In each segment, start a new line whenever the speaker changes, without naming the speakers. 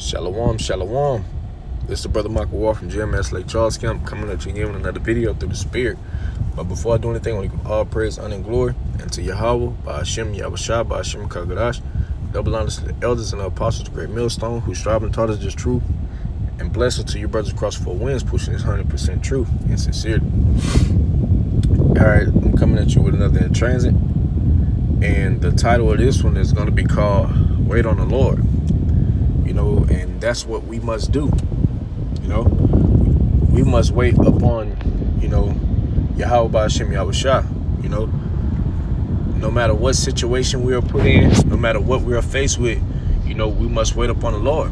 Shalom, shalom. This is the brother Michael Wall from GMS Lake Charles Camp, coming at you again with another video through the Spirit. But before I do anything, I want to give all praise, honor, and glory unto Yahweh, by Hashem, Yahushua, by Hashem, Kagadash. Double honors to the elders and the apostles, the great millstone, who strive and taught us this truth. And blessings to you brothers across four winds, pushing this 100% truth and sincerity. All right, I'm coming at you with another in transit. And the title of this one is going to be called Wait on the Lord. And that's what we must do. We must wait upon, Yahweh by Hashem Yahushua. No matter what situation we are put in, no matter what we are faced with, we must wait upon the Lord.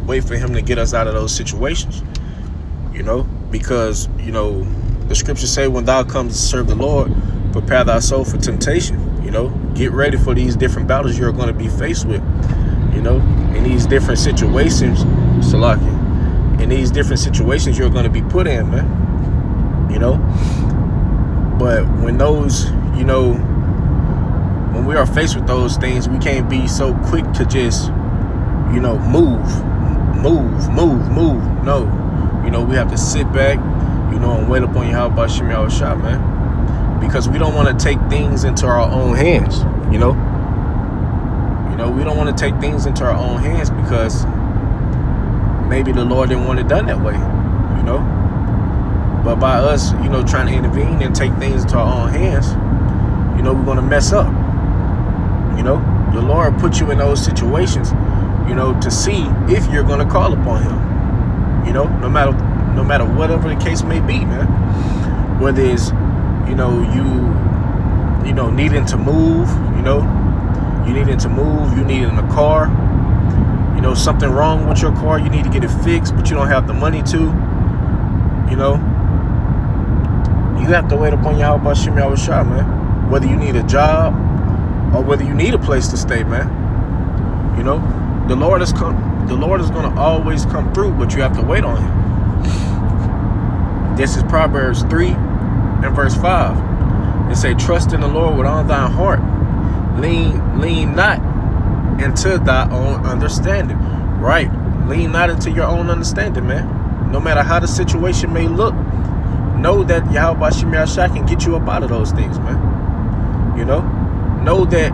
Wait for him to get us out of those situations. Because, the scriptures say when thou comes to serve the Lord, prepare thy soul for temptation. Get ready for these different battles you're going to be faced with. In these different situations, in these different situations you're going to be put in, man. But when those, when we are faced with those things, we can't be so quick to just, move. No, we have to sit back, and wait upon Yahweh by Hashem Yahushua, man. Because we don't want to take things into our own hands, we don't want to take things into our own hands because maybe the Lord didn't want it done that way, But by us, trying to intervene and take things into our own hands, we're going to mess up. The Lord put you in those situations, to see if you're going to call upon him, no matter whatever the case may be, man. Whether it's, you needing to move, you need in a car, something wrong with your car, you need to get it fixed, but you don't have the money to, you have to wait upon Yahweh Hashem Yahushua, man. Whether you need a job or whether you need a place to stay, man. The Lord is going to always come through, but you have to wait on him. This is Proverbs 3 and verse 5. It say, trust in the Lord with all thine heart. Lean not into thy own understanding. Right. Lean not into your own understanding, man. No matter how the situation may look, know that Yahweh Hashem Yahushua can get you up out of those things, man. Know that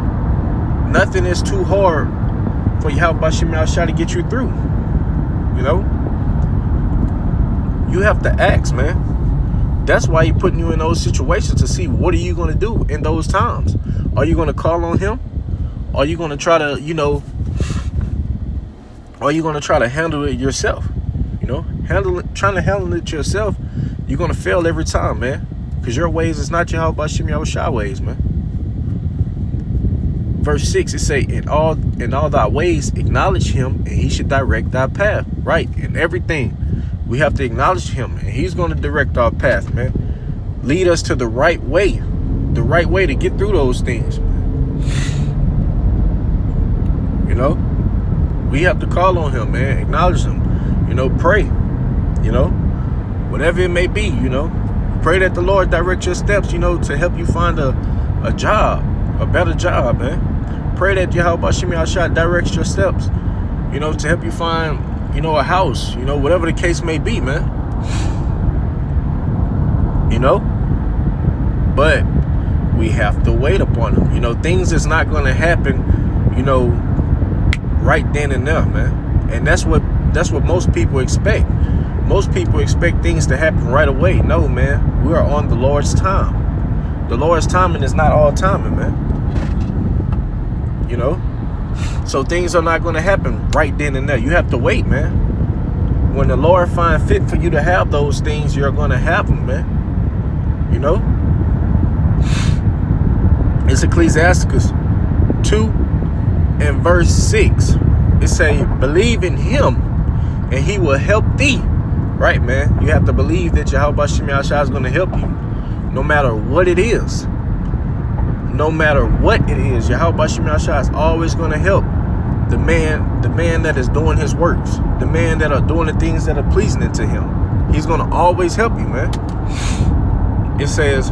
nothing is too hard for Yahweh Hashem Yahushua to get you through. You have to ask, man. That's why he's putting you in those situations, to see what are you going to do in those times. Are you going to call on him? Are you going to try to, are you going to try to handle it yourself? Trying to handle it yourself, you're going to fail every time, man. Because your ways is not Yahweh Hashem Yahushua ways, man. Verse 6, it say, in all thy ways acknowledge him, and he should direct thy path. Right, in everything. We have to acknowledge him, and he's going to direct our path, man. Lead us to the right way to get through those things. We have to call on him, man. Acknowledge him. Pray. Whatever it may be. Pray that the Lord direct your steps. To help you find a job, a better job, man. Pray that Yahweh Hashem Yahushua directs your steps. To help you find, a house. Whatever the case may be, man. But we have to wait upon him. Things is not going to happen, right then and there, man. And that's what most people expect. Most people expect things to happen right away. No, man. We are on the Lord's time. The Lord's timing is not all timing, man. So things are not going to happen right then and there. You have to wait, man. When the Lord find fit for you to have those things, you're going to have them, man. It's Ecclesiasticus 2 and verse 6. It say, believe in him and he will help thee. Right, man. You have to believe that Yahweh Hashem Yahushua is going to help you. No matter what it is. No matter what it is, Yahweh Hashem Yahushua is always going to help the man that is doing his works. The man that are doing the things that are pleasing to him. He's going to always help you, man. It says,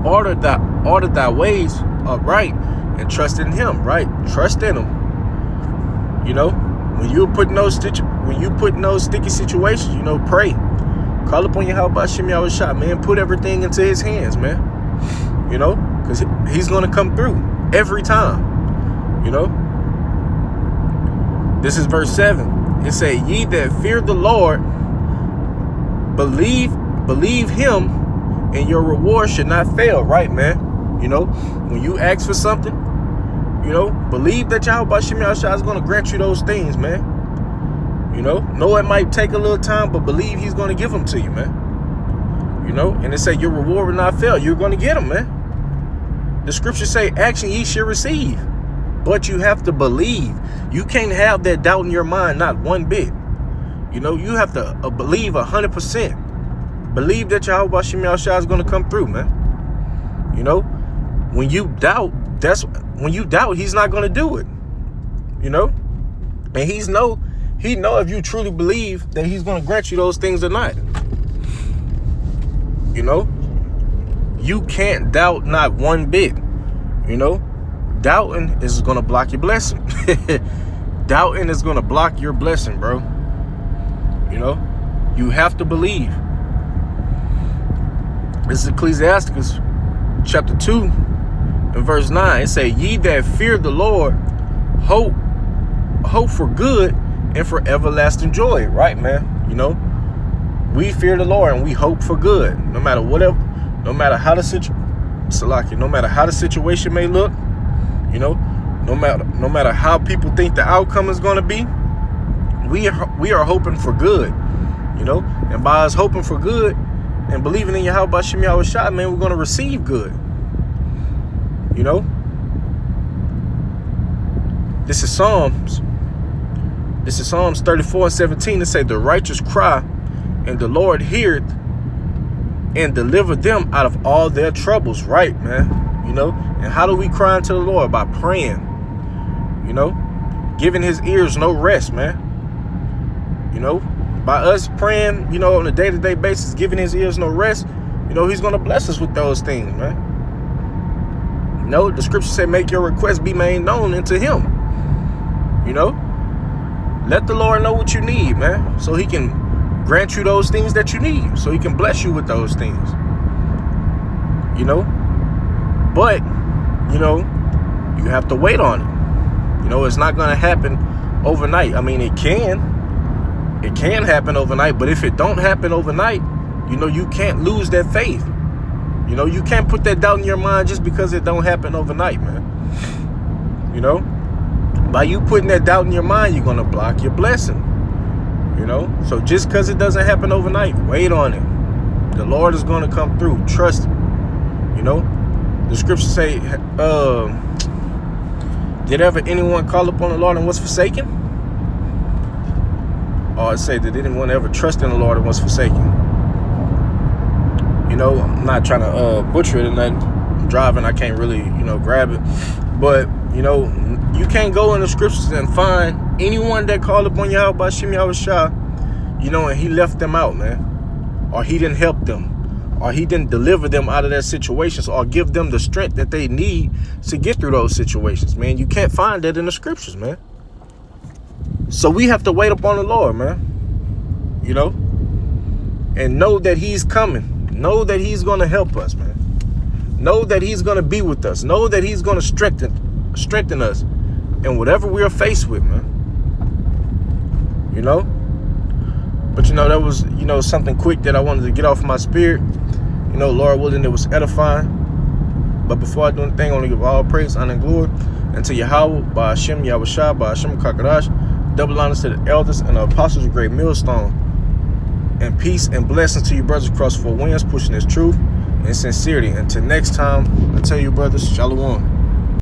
order thy ways upright and trust in him, right? Trust in him. when you put in those sticky situations, pray. Call upon Yahweh Ba'Shem Yahushua, man. Put everything into his hands, man. Because he's going to come through every time. This is verse 7. It say, ye that fear the Lord, believe him, and your reward should not fail, right, man? When you ask for something, believe that Yahweh Ba'Shem Yahushua is going to grant you those things, man. Know it might take a little time, but believe he's going to give them to you, man. And it say your reward will not fail. You're going to get them, man. The scriptures say, action ye shall receive. But you have to believe. You can't have that doubt in your mind, not one bit. You have to believe 100%. Believe that Yahweh Ba'Shem Yahushua is going to come through, man. When you doubt, he's not going to do it. And he know if you truly believe that he's going to grant you those things or not. You can't doubt not one bit. Doubting is going to block your blessing. Doubting is going to block your blessing, bro. You have to believe. This is Ecclesiasticus chapter 2 and verse 9. It say, ye that fear the Lord, hope for good and for everlasting joy. Right, man? We fear the Lord and we hope for good. No matter how the situation may look, no matter how people think the outcome is going to be, we are hoping for good, and by us hoping for good and believing in Yahweh Ba'Shem Yahushua, man, we're going to receive good. This is Psalms 34:17. It say, the righteous cry, and the Lord heareth and deliver them out of all their troubles. Right, man? And how do we cry unto the Lord? By praying. Giving his ears no rest, man. By us praying, on a day-to-day basis, giving his ears no rest, he's going to bless us with those things, man. The scripture say, make your request be made known unto him. Let the Lord know what you need, man, so he can grant you those things that you need, so he can bless you with those things. But, you have to wait on it. It's not going to happen overnight. I mean, it can happen overnight, but if it don't happen overnight, you can't lose that faith. You can't put that doubt in your mind just because it don't happen overnight, man. By you putting that doubt in your mind, you're going to block your blessing. So just because it doesn't happen overnight, wait on it. The Lord is going to come through. Trust him. The scriptures say, did ever anyone call upon the Lord and was forsaken? Or it say, did anyone ever trust in the Lord and was forsaken? I'm not trying to butcher it or nothing. I'm driving, I can't really, grab it. But, you can't go in the scriptures and find anyone that called upon Yahweh Ba'Shem Yahushua, and he left them out, man. Or he didn't help them. Or he didn't deliver them out of their situations, or give them the strength that they need to get through those situations, man. You can't find that in the scriptures, man. So we have to wait upon the Lord, man. And know that he's coming. Know that he's going to help us, man. Know that he's going to be with us. Know that he's going to strengthen us in whatever we are faced with, man. But that was something quick that I wanted to get off my spirit. Lord willing, it was edifying. But before I do anything, I want to give all praise, honor, and glory unto Yahweh Ba'Shem Yahushua Ba'Shem Kakadash. Double honors to the elders and the apostles of Great Millstone. And peace and blessings to you brothers across four winds, pushing this truth and sincerity. Until next time, I tell you brothers, shalom.